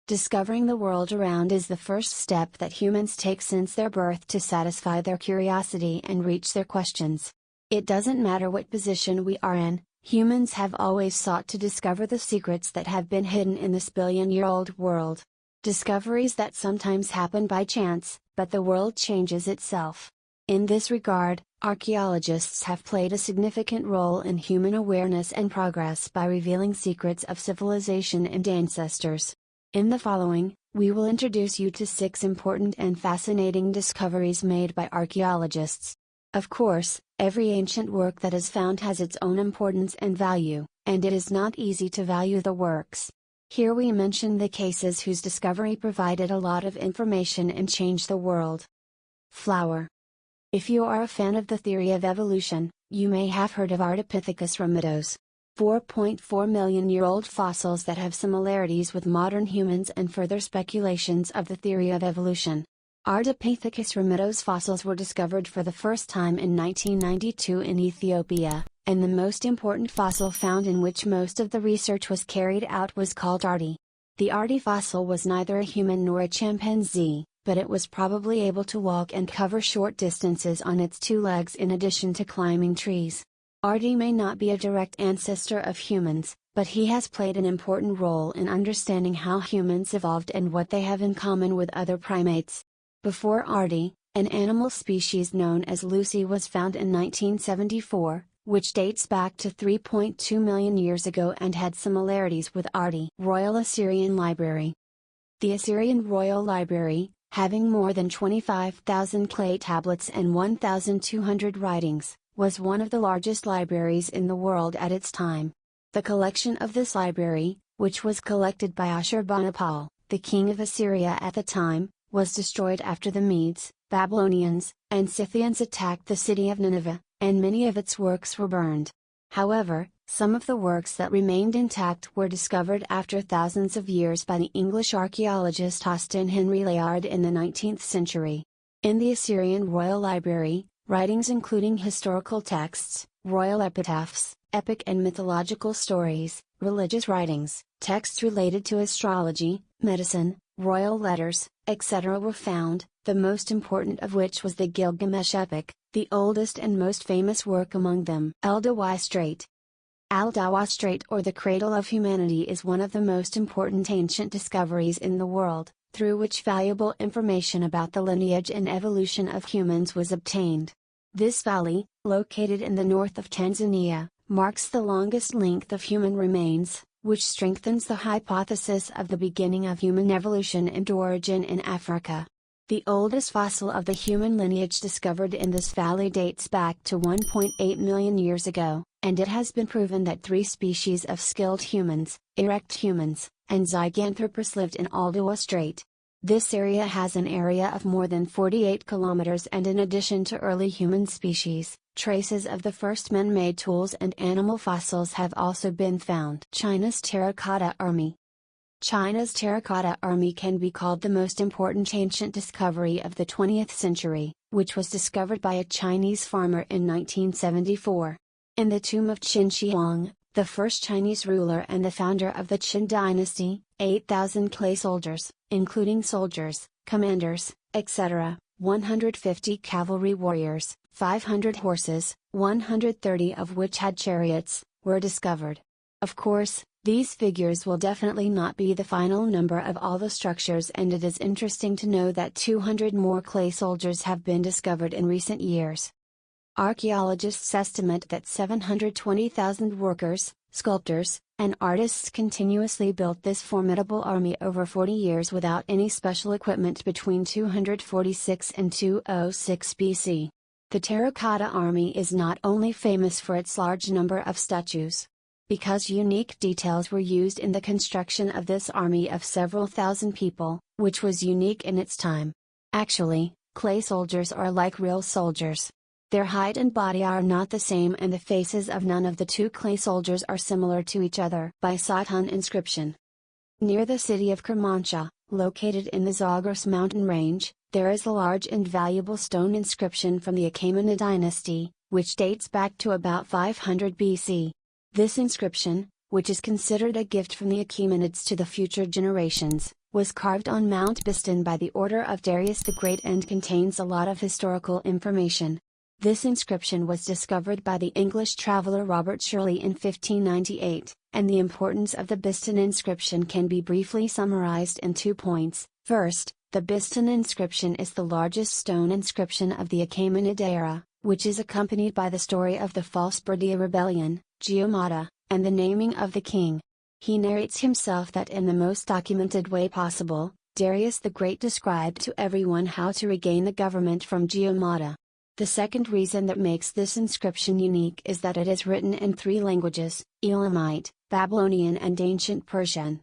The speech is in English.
Discovering the world around is the first step that humans take since their birth to satisfy their curiosity and reach their questions. It doesn't matter what position we are in, humans have always sought to discover the secrets that have been hidden in this billion-year-old world. Discoveries that sometimes happen by chance, but the world changes itself. In this regard, archaeologists have played a significant role in human awareness and progress by revealing secrets of civilization and ancestors. In the following, we will introduce you to 6 important and fascinating discoveries made by archaeologists. Of course, every ancient work that is found has its own importance and value, and it is not easy to value the works. Here we mention the cases whose discovery provided a lot of information and changed the world. Flower. If you are a fan of the theory of evolution, you may have heard of Ardipithecus ramidus. 4.4 million-year-old fossils that have similarities with modern humans and further speculations of the theory of evolution. Ardipithecus ramidus fossils were discovered for the first time in 1992 in Ethiopia, and the most important fossil found in which most of the research was carried out was called Ardi. The Ardi fossil was neither a human nor a chimpanzee, but it was probably able to walk and cover short distances on its 2 legs in addition to climbing trees. Ardi may not be a direct ancestor of humans, but he has played an important role in understanding how humans evolved and what they have in common with other primates. Before Ardi, an animal species known as Lucy was found in 1974, which dates back to 3.2 million years ago and had similarities with Ardi. Royal Assyrian Library. The Assyrian Royal Library, having more than 25,000 clay tablets and 1,200 writings, was one of the largest libraries in the world at its time. The collection of this library, which was collected by Ashurbanipal, the king of Assyria at the time, was destroyed after the Medes, Babylonians, and Scythians attacked the city of Nineveh, and many of its works were burned. However, some of the works that remained intact were discovered after thousands of years by the English archaeologist Austin Henry Layard in the 19th century. In the Assyrian Royal Library, writings including historical texts, royal epitaphs, epic and mythological stories, religious writings, texts related to astrology, medicine, royal letters, etc. were found, the most important of which was the Gilgamesh epic, the oldest and most famous work among them. Al-Dawa Strait. Al-Dawa Strait, or the Cradle of Humanity, is one of the most important ancient discoveries in the world, through which valuable information about the lineage and evolution of humans was obtained. This valley, located in the north of Tanzania, marks the longest length of human remains, which strengthens the hypothesis of the beginning of human evolution and origin in Africa. The oldest fossil of the human lineage discovered in this valley dates back to 1.8 million years ago, and it has been proven that 3 species of skilled humans, erect humans, and Zyganthropus lived in Al-Dawa Strait. This area has an area of more than 48 kilometers, and in addition to early human species, traces of the first man-made tools and animal fossils have also been found. China's Terracotta Army. China's Terracotta Army can be called the most important ancient discovery of the 20th century, which was discovered by a Chinese farmer in 1974. In the tomb of Qin Shi Huang, the first Chinese ruler and the founder of the Qin dynasty, 8,000 clay soldiers, including soldiers, commanders, etc., 150 cavalry warriors, 500 horses, 130 of which had chariots, were discovered. Of course, these figures will definitely not be the final number of all the structures, and it is interesting to know that 200 more clay soldiers have been discovered in recent years. Archaeologists estimate that 720,000 workers, sculptors, and artists continuously built this formidable army over 40 years without any special equipment between 246 and 206 BC. The Terracotta Army is not only famous for its large number of statues. Because unique details were used in the construction of this army of several thousand people, which was unique in its time. Actually, clay soldiers are like real soldiers. Their height and body are not the same, and the faces of none of the 2 clay soldiers are similar to each other. By Satun inscription. Near the city of Kermanshah, located in the Zagros mountain range, there is a large and valuable stone inscription from the Achaemenid dynasty, which dates back to about 500 BC. This inscription, which is considered a gift from the Achaemenids to the future generations, was carved on Mount Biston by the order of Darius the Great and contains a lot of historical information. This inscription was discovered by the English traveller Robert Shirley in 1598, and the importance of the Biston inscription can be briefly summarized in 2 points. First, the Biston inscription is the largest stone inscription of the Achaemenid era, which is accompanied by the story of the false Bardia rebellion, Geomata, and the naming of the king. He narrates himself that in the most documented way possible, Darius the Great described to everyone how to regain the government from Geomata. The second reason that makes this inscription unique is that it is written in 3 languages, Elamite, Babylonian and Ancient Persian.